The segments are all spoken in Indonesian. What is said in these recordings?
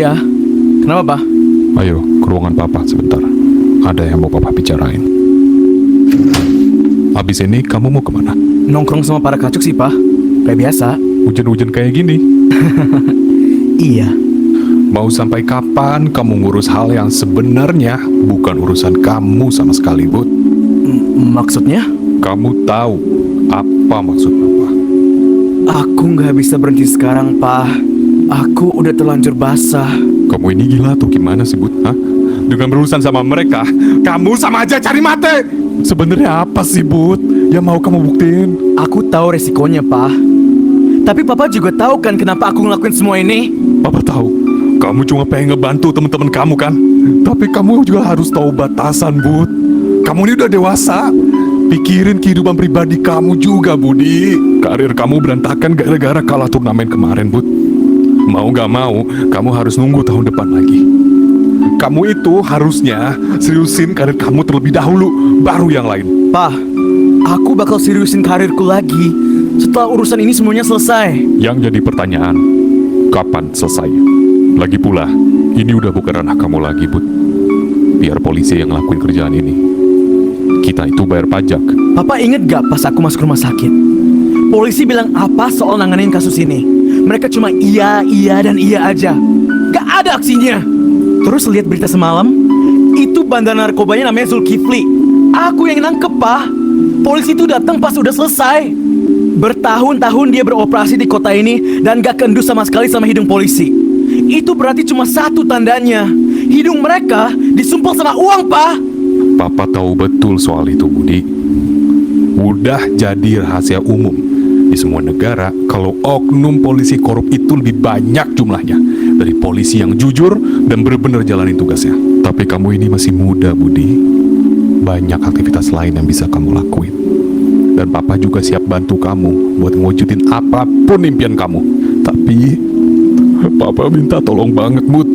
Iya, kenapa, Pak? Ayo, ke ruangan Papa sebentar. Ada yang mau Papa bicarain. Habis ini kamu mau kemana? Nongkrong sama para kacuk sih, Pak. Kayak biasa. Hujan-hujan kayak gini. Iya. Mau sampai kapan kamu ngurus hal yang sebenarnya bukan urusan kamu sama sekali, Bud? Maksudnya? Kamu tahu apa maksud Papa? Aku nggak bisa berhenti sekarang, Pak. Aku udah terlanjur basah. Kamu ini gila tuh gimana sih, Bud? Hah? Dengan berurusan sama mereka, kamu sama aja cari mati. Sebenarnya apa sih, Bud, yang mau kamu buktiin? Aku tahu resikonya, Pak. Tapi Papa juga tahu kan kenapa aku ngelakuin semua ini? Papa tahu, kamu cuma pengen ngebantu teman-teman kamu kan? Tapi kamu juga harus tahu batasan, Bud. Kamu ini udah dewasa. Pikirin kehidupan pribadi kamu juga, Budi. Karir kamu berantakan gara-gara kalah turnamen kemarin, Bud. Mau gak mau, kamu harus nunggu tahun depan lagi. Kamu itu harusnya seriusin karir kamu terlebih dahulu, baru yang lain. Pak, aku bakal seriusin karirku lagi setelah urusan ini semuanya selesai. Yang jadi pertanyaan, kapan selesai? Lagi pula, ini udah bukan ranah kamu lagi, Bud. Biar polisi yang ngelakuin kerjaan ini. Kita itu bayar pajak. Papa inget gak pas aku masuk rumah sakit? Polisi bilang apa soal nanganin kasus ini? Mereka cuma iya dan iya aja. Gak ada aksinya. Terus lihat berita semalam, itu bandar narkobanya namanya Zulkifli. Aku yang nangkep, Pak. Polisi itu datang pas udah selesai. Bertahun-tahun dia beroperasi di kota ini dan gak kendus sama sekali sama hidung polisi. Itu berarti cuma satu tandanya. Hidung mereka disumpal sama uang, Pak. Papa tahu betul soal itu, Budi. Udah jadi rahasia umum di semua negara kalau oknum polisi korup itu lebih banyak jumlahnya dari polisi yang jujur dan benar-benar jalanin tugasnya. Tapi kamu ini masih muda, Budi. Banyak aktivitas lain yang bisa kamu lakuin. Dan Papa juga siap bantu kamu buat ngewujudin apapun impian kamu. Tapi Papa minta tolong banget, Bud.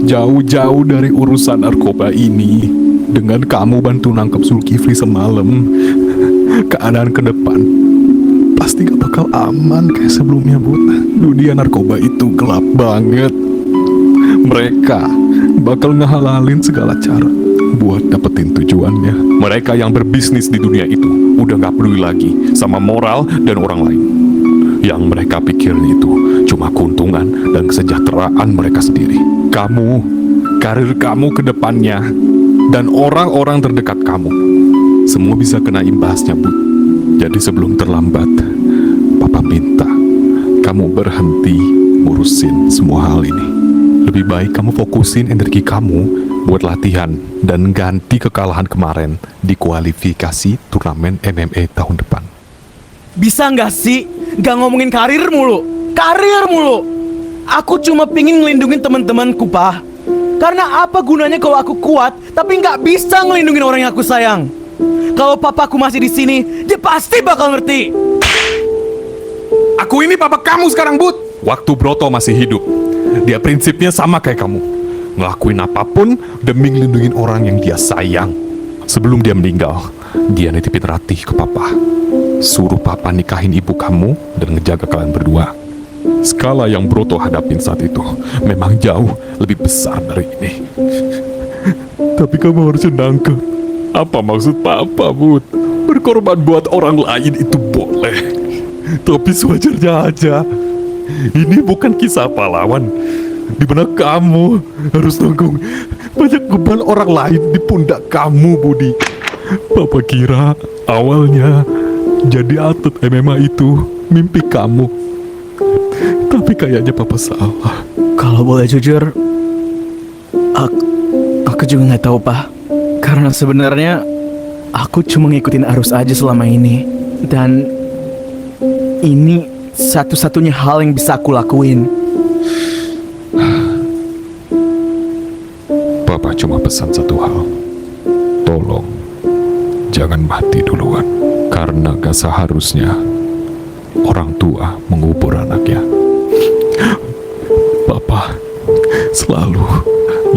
Jauh-jauh dari urusan narkoba ini. Dengan kamu bantu nangkep Zulkifli semalam, keadaan ke depan pasti gak bakal aman kayak sebelumnya, Bud. Dunia narkoba itu gelap banget. Mereka bakal ngehalalin segala cara buat dapetin tujuannya. Mereka yang berbisnis di dunia itu udah gak peduli lagi sama moral dan orang lain. Yang mereka pikirin itu cuma keuntungan dan kesejahteraan mereka sendiri. Kamu, karir kamu ke depannya, dan orang-orang terdekat kamu, semua bisa kena imbasnya, Bud. Jadi sebelum terlambat, Papa minta kamu berhenti ngurusin semua hal ini. Lebih baik kamu fokusin energi kamu buat latihan dan ganti kekalahan kemarin di kualifikasi turnamen MMA tahun depan. Bisa nggak sih nggak ngomongin karir mulu? Karir mulu. Aku cuma pingin ngelindungin teman-temanku, Pak. Karena apa gunanya kalau aku kuat tapi nggak bisa ngelindungin orang yang aku sayang? Kalau papaku masih di sini, dia pasti bakal ngerti. Aku ini papa kamu sekarang, Bud. Waktu Broto masih hidup, dia prinsipnya sama kayak kamu. Ngelakuin apapun demi ngelindungin orang yang dia sayang. Sebelum dia meninggal, dia nitipin Ratih ke papa. Suruh papa nikahin ibu kamu dan ngejaga kalian berdua. Skala yang Broto hadapin saat itu memang jauh lebih besar dari ini. Tapi kamu harus nangkep apa maksud papa, Bud. Berkorban buat orang lain itu boleh, tapi sewajarnya aja. Ini bukan kisah pahlawan di mana kamu harus tanggung banyak beban orang lain di pundak kamu, Budi. Papa kira awalnya jadi atlet MMA itu mimpi kamu. Tapi kayaknya papa salah. Kalau boleh jujur, aku juga nggak tahu, Pak. Karena sebenarnya aku cuma ngikutin arus aja selama ini. Dan ini satu-satunya hal yang bisa aku lakuin. Papa cuma pesan satu hal. Tolong jangan mati duluan. Karena gak seharusnya orang tua mengubur anaknya. Papa selalu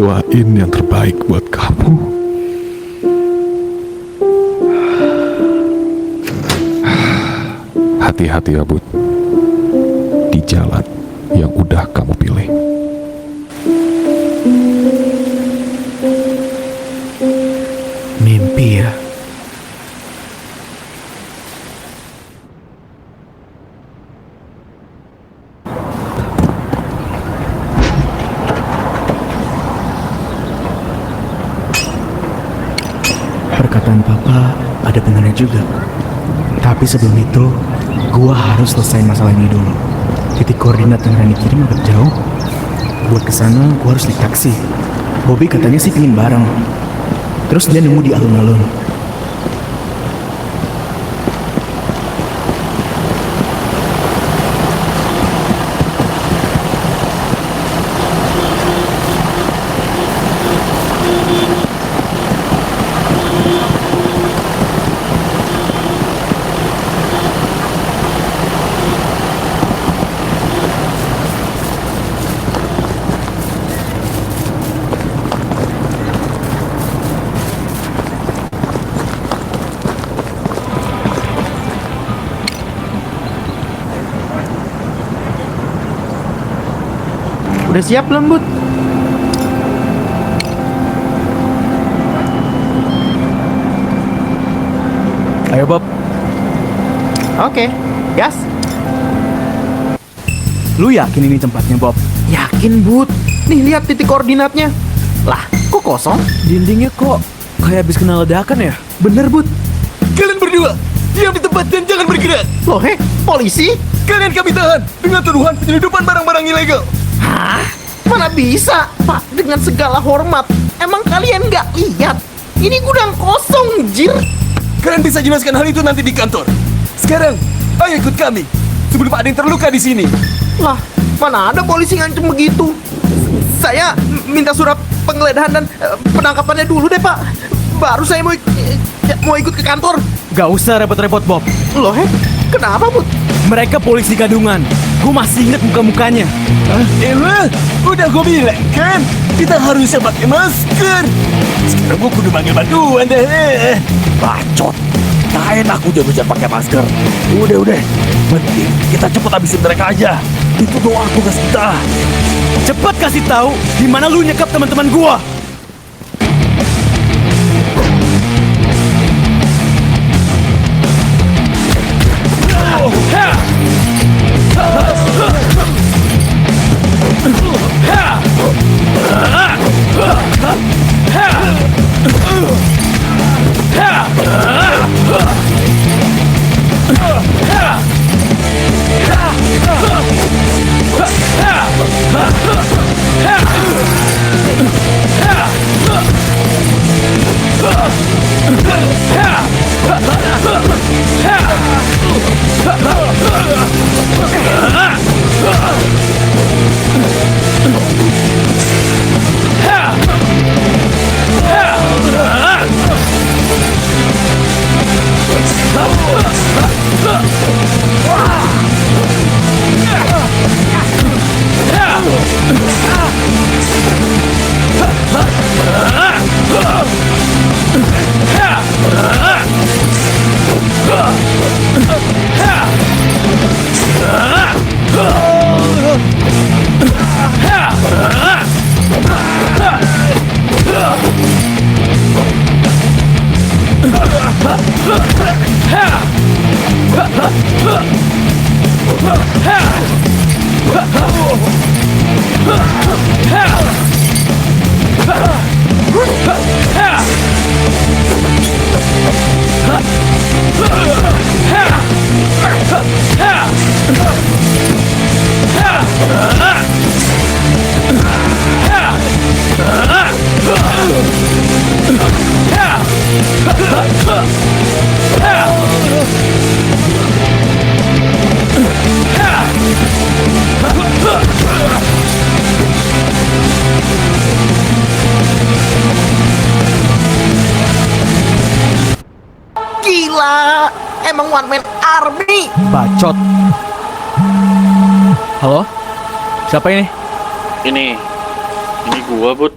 doain yang terbaik buat kamu. Hati-hati ya, Bud, di jalan yang udah kamu pilih. perkataan papa ada benarnya juga. Tapi sebelum itu, gua harus selesai masalah ini dulu. Titik koordinat yang Rani kirim agak jauh. Buat kesana, gua harus naik taksi. Bobby katanya sih pingin bareng. Terus dia nemu di alun-alun. Udah siap belum, Bud? Ayo, Bob. Oke, gas. Lu yakin ini tempatnya, Bob? Yakin, Bud. Nih, lihat titik koordinatnya. Lah, kok kosong? Dindingnya kok kayak habis kena ledakan ya? Bener, Bud. Kalian berdua, diam di tempat dan jangan bergerak. Loh, polisi? Kalian kami tahan dengan tuduhan penyelundupan barang-barang ilegal. Hah? Mana bisa, Pak? Dengan segala hormat. Emang kalian nggak lihat? Ini gudang kosong, jir. Kalian bisa jelaskan hal itu nanti di kantor. Sekarang, ayo ikut kami. Sebelum ada yang terluka di sini. Lah, mana ada polisi ngancem begitu? Saya minta surat penggeledahan dan penangkapannya dulu deh, Pak. Baru saya mau ikut ke kantor. Gak usah repot-repot, Bob. Loh, kenapa, Bud? Mereka polisi gadungan. Gue masih inget muka-mukanya. Udah gue bilang kan, kita harusnya pakai masker. Sekarang gue kudu manggil bantuan deh. Bacot. Tak enak udah bisa pakai masker. Udah. Penting kita cepet habisin mereka aja. Itu doang tugas kita. Cepat kasih tahu di mana lu nyekap teman-teman gua. Gila, emang one man army. Bacot. Halo? Siapa ini? Ini gua, Bud.